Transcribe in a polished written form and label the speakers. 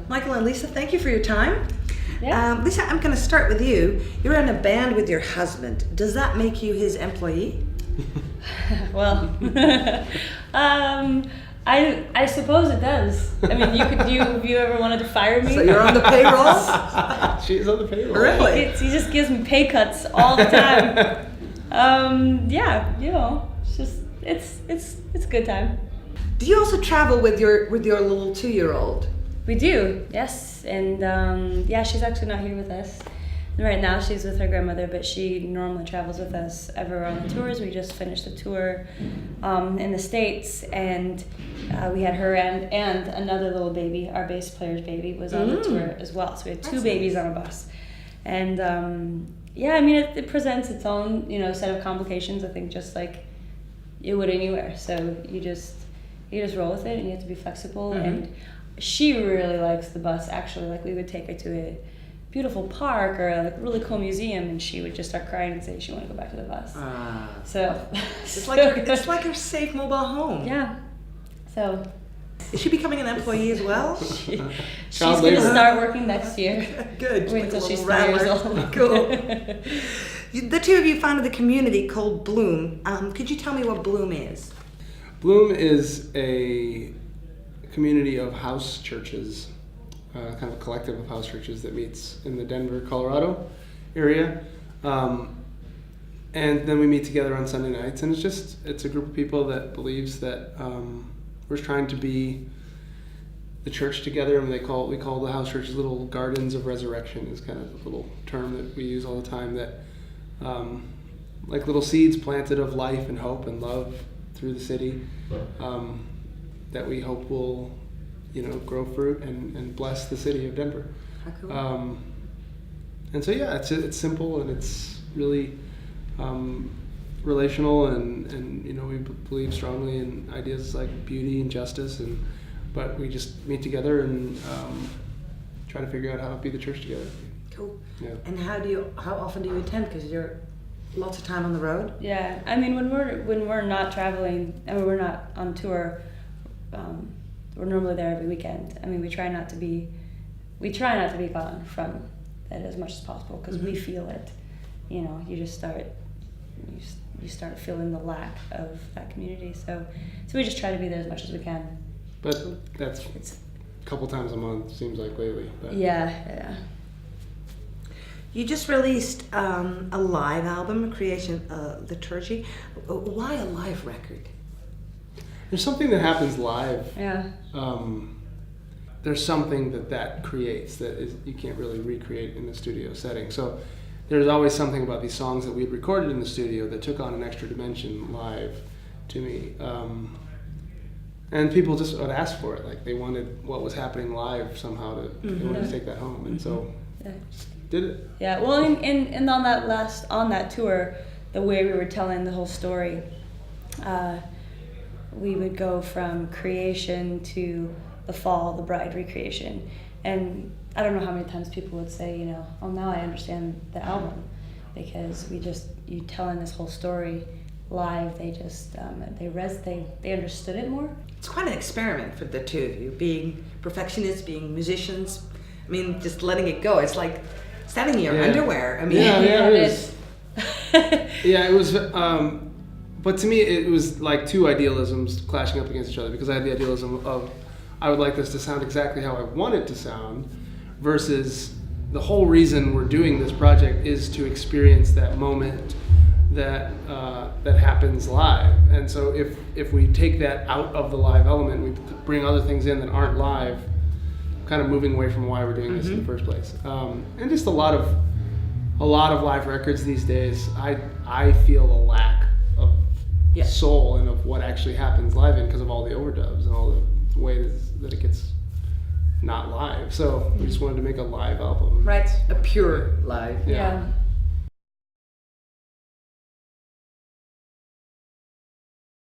Speaker 1: Michael and Lisa, thank you for your time.
Speaker 2: Yeah.
Speaker 1: Lisa, I'm going to start with you. You're in a band with your husband. Does that make you his employee?
Speaker 2: Well, I suppose it does. I mean, if you ever wanted to fire me.
Speaker 1: So you're on the payroll?
Speaker 3: She's on the payroll.
Speaker 1: Really?
Speaker 2: He just gives me pay cuts all the time. Yeah, it's just it's a good time.
Speaker 1: Do you also travel with your little 2-year-old?
Speaker 2: We do, yes, and she's actually not here with us right now. She's with her grandmother, but she normally travels with us everywhere on the tours. We just finished a tour in the States, and we had her and another little baby. Our bass player's baby was on the tour as well. So we had two babies on a bus, and I mean it presents its own set of complications. I think just like you would anywhere. So you just roll with it, and you have to be flexible. And she really likes the bus. Actually, like we would take her to a beautiful park or a really cool museum, and she would just start crying and say she wanted to go back to the bus. So
Speaker 1: it's like her safe mobile home.
Speaker 2: Yeah. So
Speaker 1: is she becoming an employee as well?
Speaker 2: she's going to start working next year.
Speaker 1: Good.
Speaker 2: Wait until she's 3 years old.
Speaker 1: Cool. The two of you founded the community called Bloom. Could you tell me what Bloom is?
Speaker 3: Bloom is a community of house churches, kind of a collective of house churches that meets in the Denver, Colorado area. And then we meet together on Sunday nights, and it's a group of people that believes that we're trying to be the church together, and we call the house churches little gardens of resurrection is kind of the little term that we use all the time, that like little seeds planted of life and hope and love through the city, that we hope will grow fruit and bless the city of Denver.
Speaker 1: How cool.
Speaker 3: And so it's simple, and it's really relational, and we believe strongly in ideas like beauty and justice, but we just meet together and try to figure out how to be the church together.
Speaker 1: Cool.
Speaker 3: Yeah.
Speaker 1: And how often do you attend? Because you're lots of time on the road.
Speaker 2: Yeah, I mean when we're not traveling, I mean we're not on tour, we're normally there every weekend. I mean we try not to be gone from it as much as possible, because we feel it. You just start feeling the lack of that community. So we just try to be there as much as we can.
Speaker 3: But that's a couple times a month seems like lately. But.
Speaker 2: Yeah.
Speaker 1: You just released a live album, Creation Liturgy. Why a live record?
Speaker 3: There's something that happens live.
Speaker 2: Yeah.
Speaker 3: There's something that creates that you can't really recreate in the studio setting. So there's always something about these songs that we had recorded in the studio that took on an extra dimension live to me. And people just would ask for it. Like they wanted what was happening live somehow they wanted to take that home. And so did it.
Speaker 2: Yeah, well, and on that tour, the way we were telling the whole story, we would go from creation to the fall, the bride recreation, and I don't know how many times people would say, oh, now I understand the album, because you telling this whole story live, they just they understood it more.
Speaker 1: It's quite an experiment for the two of you, being perfectionists, being musicians. I mean, just letting it go. It's like standing in your underwear. I mean,
Speaker 3: it is. It was. But to me, it was like two idealisms clashing up against each other, because I had the idealism of I would like this to sound exactly how I want it to sound, versus the whole reason we're doing this project is to experience that moment that happens live. And so if we take that out of the live element, we bring other things in that aren't live, kind of moving away from why we're doing this in the first place. And just a lot of live records these days, I feel a lack of soul and of what actually happens live in, because of all the overdubs and all the ways that it gets not live. So we just wanted to make a live album.
Speaker 1: Right, a pure live.
Speaker 2: Yeah.